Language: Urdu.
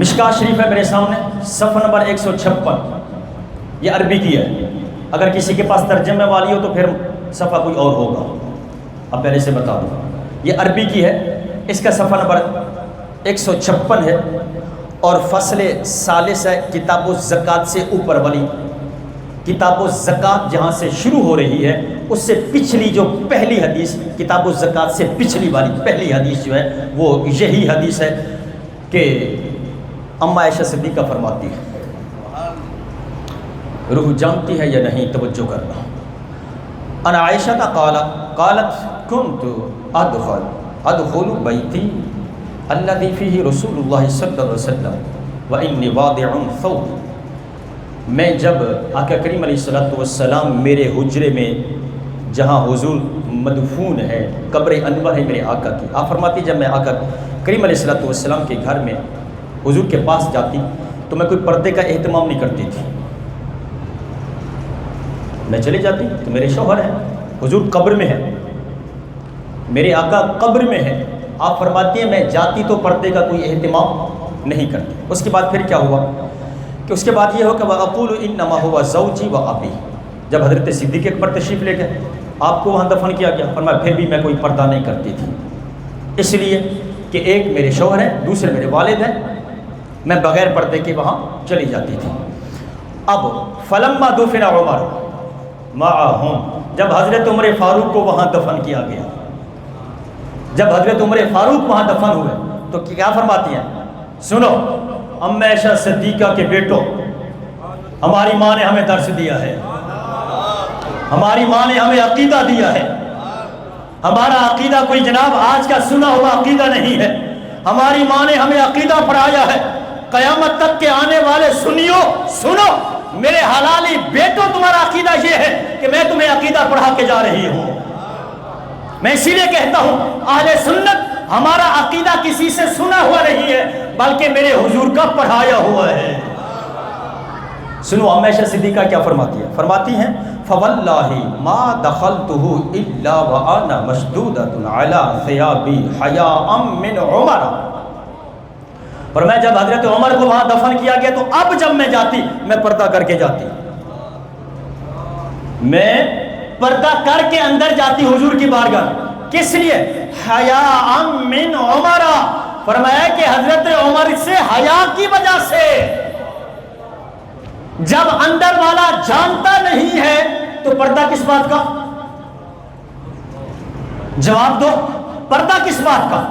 مشکاۃ شریف ہے میرے سامنے، صفحہ نمبر 156، یہ عربی کی ہے۔ اگر کسی کے پاس ترجمے والی ہو تو پھر صفحہ کوئی اور ہوگا، اب پہلے سے بتا دوں۔ یہ عربی کی ہے، اس کا صفحہ نمبر 156 ہے اور فصل ثالث ہے، کتاب الزکوٰۃ سے اوپر والی۔ کتاب الزکوٰۃ جہاں سے شروع ہو رہی ہے اس سے پچھلی جو پہلی حدیث، کتاب الزکوٰۃ سے پچھلی والی پہلی حدیث جو ہے وہ یہی حدیث ہے کہ اماں عائشہ صدیقہ فرماتی ہے، روح جانتی ہے یا نہیں، توجہ کرنا۔ انا عائشہ قالت كنت ادخل بیتی الذي فيه رسول اللہ صلی اللہ علیہ وسلم وانی واضع ثوب۔ میں جب آقا کریم علیہ الصلوۃ والسلام میرے حجرے میں جہاں حضور مدفون ہے، قبر انور ہے میرے آقا کی، آپ فرماتی جب میں آقا کریم علیہ الصلوۃ والسلام کے گھر میں حضور کے پاس جاتی تو میں کوئی پردے کا اہتمام نہیں کرتی تھی۔ میں چلی جاتی تو میرے شوہر ہیں، حضور قبر میں ہے، میرے آقا قبر میں ہے، آپ فرماتی ہیں میں جاتی تو پردے کا کوئی اہتمام نہیں کرتی۔ اس کے بعد پھر کیا ہوا کہ اس کے بعد یہ ہو کہ وَأَقُولُ إِنَّمَا هُوَ زَوْجِي وَأَبِي۔ جب حضرت صدیق اکبر تشریف لے گئے، آپ کو وہاں دفن کیا گیا، فرمایا پھر بھی میں کوئی پردہ نہیں کرتی تھی، اس لیے کہ ایک میرے شوہر ہیں، دوسرے میرے والد ہیں، میں بغیر پردے کے وہاں چلی جاتی تھی۔ اب فلما دفن عمر معهم، جب حضرت عمر فاروق کو وہاں دفن کیا گیا، جب حضرت عمر فاروق وہاں دفن ہوئے تو کیا فرماتی ہیں؟ سنو اماں عائشہ صدیقہ کے بیٹوں، ہماری ماں نے ہمیں درس دیا ہے، ہماری ماں نے ہمیں عقیدہ دیا ہے، ہمارا عقیدہ کوئی جناب آج کا سنا ہوا عقیدہ نہیں ہے، ہماری ماں نے ہمیں عقیدہ پڑھایا ہے۔ قیامت تک کے آنے والے سنیو، سنو میرے حلالی بیٹوں، تمہارا عقیدہ یہ ہے کہ میں تمہیں عقیدہ پڑھا کے جا رہی ہوں۔ میں اسی لیے کہتا ہوں اہل سنت ہمارا عقیدہ کسی سے سنا ہوا نہیں ہے بلکہ میرے حضور کا پڑھایا ہوا ہے۔ سنو اماں عائشہ صدیقہ کیا فرماتی ہے؟ فرماتی ہیں فواللہ ما دخلته الا وانا مشدودۃ علی ثیابی حیاء من عمر۔ فرمایا جب حضرت عمر کو وہاں دفن کیا گیا تو اب جب میں جاتی میں پردہ کر کے جاتی، میں پردہ کر کے اندر جاتی حضور کی بارگاہ، کس لیے؟ حیاء من عمر، فرمایا کہ حضرت عمر سے حیا کی وجہ سے۔ جب اندر والا جانتا نہیں ہے تو پردہ کس بات کا؟ جواب دو، پردہ کس بات کا؟